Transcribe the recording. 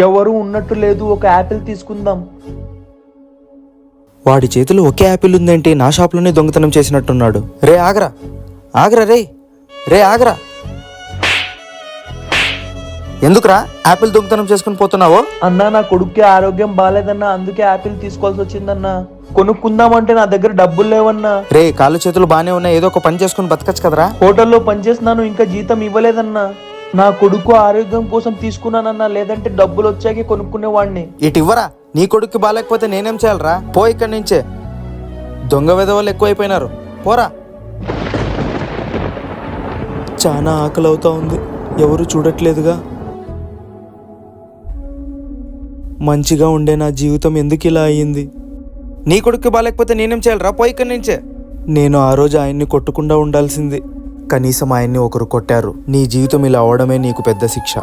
ఎవరు ఉన్నట్టు లేదు, ఒక యాపిల్ తీసుకుందాం. వాడి చేతిలో ఒకే యాపిల్ ఉందేంటి? నా షాప్లోనే దొంగతనం చేసినట్టున్నాడు. రే ఆగరా, ఆగరా, రే ఆగరా. ఎందుకురా యాపిల్ దొంగతనం చేసుకుని పోతున్నావో? అన్నా, నా కొడుక్కి ఆరోగ్యం బాగాలేదన్నా, అందుకే యాపిల్ తీసుకోవాల్సి వచ్చిందన్నా. కొనుక్కుందామంటే నా దగ్గర డబ్బులు లేవన్నా. రే, కాళ్ళు చేతులు బానే ఉన్నాయి, ఏదో ఒక పని చేసుకుని బతకచ్చు కదరా. హోటల్లో పనిచేస్తున్నాను, ఇంకా జీతం ఇవ్వలేదన్నా. నా కొడుకు ఆరోగ్యం కోసం తీసుకున్నానన్నా, లేదంటే డబ్బులు వచ్చాకే కొనుక్కునేవాడిని. ఇటు ఇవ్వరా. నీ కొడుక్కి బాగాలేకపోతే నేనేం చేయాలరా? పో ఇక్కడి నుంచే. దొంగ వెధవలు ఎక్కువైపోయినారు, పోరా. చాలా ఆకలి అవుతా ఉంది, ఎవరు చూడట్లేదుగా. మంచిగా ఉండే నా జీవితం ఎందుకు ఇలా అయ్యింది? నీ కొడుక్కి బాగాలేకపోతే నేనేం చేయాలరా? పో ఇక్కడి నుంచే. నేను ఆ రోజు ఆయన్ని కొట్టకుండా ఉండాల్సింది. కనీసం ఆయన్ని ఒకరు కొట్టారు. నీ జీవితం ఇలా అవడమే నీకు పెద్ద శిక్ష.